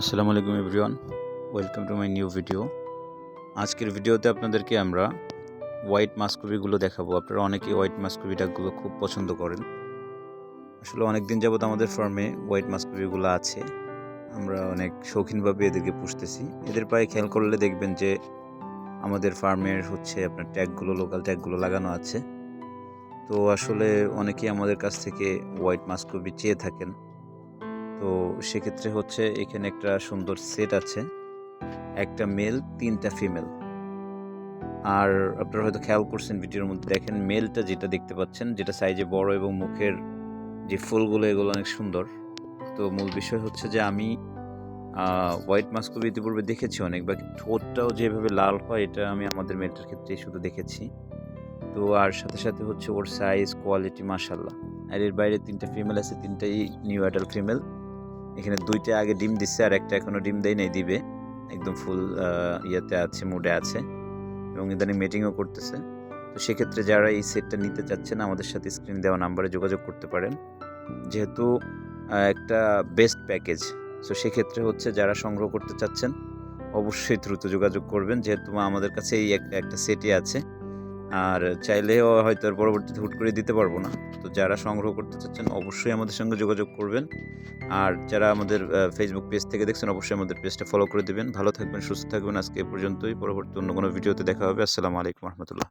আসসালামু আলাইকুম everyone, welcome to my new video. আজকের ভিডিওতে আপনাদেরকে আমরা হোয়াইট মাস্কবিগুলো দেখাবো। আপনারা অনেকেই হোয়াইট মাস্কবি ডাকগুলো খুব পছন্দ করেন। আসলে অনেক দিন যাবত আমাদের ফার্মে হোয়াইট মাস্কবিগুলো আছে। আমরা অনেক শৌখিনভাবে এদেরকে পুষতেছি। এদের পায়ে খেয়াল করলে দেখবেন যে আমাদের ফার্মের আপনার ট্যাগগুলো, লোকাল ট্যাগগুলো লাগানো আছে। তো আসলে অনেকেই আমাদের কাছ থেকে হোয়াইট মাস্কবি চেয়ে থাকেন। তো সেক্ষেত্রে এখানে একটা সুন্দর সেট আছে, একটা মেল 3টা ফিমেল। আর আপনারা হয়তো খেয়াল করছেন ভিডিওর মধ্যে, দেখেন মেলটা যেটা দেখতে পাচ্ছেন, যেটা সাইজে বড় এবং মুখের যে ফুলগুলো এগুলো অনেক সুন্দর। তো মূল বিষয় হচ্ছে যে আমি হোয়াইট মাস্কবি ইতিপূর্বে দেখেছি অনেক, বাকি ঠোঁটটাও যেভাবে লাল হয় এটা আমি আমাদের মেলটার ক্ষেত্রেই শুধু দেখেছি। তো আর সাথে সাথে ওর সাইজ কোয়ালিটি মাশাআল্লাহ। আর এর বাইরে 3টা ফিমেল আছে, 3টাই নিউ অ্যাডাল্ট ফিমেল। এখানে 2টা আগে ডিম দিচ্ছে আর একটা এখনো ডিম দেয় নাই, দিবে। একদম ফুল ইয়েতে আছে, মুডে আছে এবং ইদানিং মিটিংও করতেছে। তো সেক্ষেত্রে যারা এই সেটটা নিতে চাচ্ছেন আমাদের সাথে স্ক্রিন দেওয়া নাম্বারে যোগাযোগ করতে পারেন। যেহেতু একটা বেস্ট প্যাকেজ, সো সেক্ষেত্রে যারা সংগ্রহ করতে চাচ্ছেন অবশ্যই দ্রুত যোগাযোগ করবেন, যেহেতু আমাদের কাছে এই একটা সেটই আছে। আর চাইলেও হয়তো আর পরবর্তীতে হুট করে দিতে পারবো না। তো যারা সংগ্রহ করতে চাচ্ছেন অবশ্যই আমাদের সঙ্গে যোগাযোগ করবেন। আর যারা আমাদের ফেসবুক পেজ থেকে দেখছেন অবশ্যই আমাদের পেজটা ফলো করে দেবেন। ভালো থাকবেন, সুস্থ থাকবেন। আজকে এ পর্যন্তই। পরবর্তী অন্য কোনো ভিডিওতে দেখা হবে। আসসালামু আলাইকুম রহমতুল্লাহ।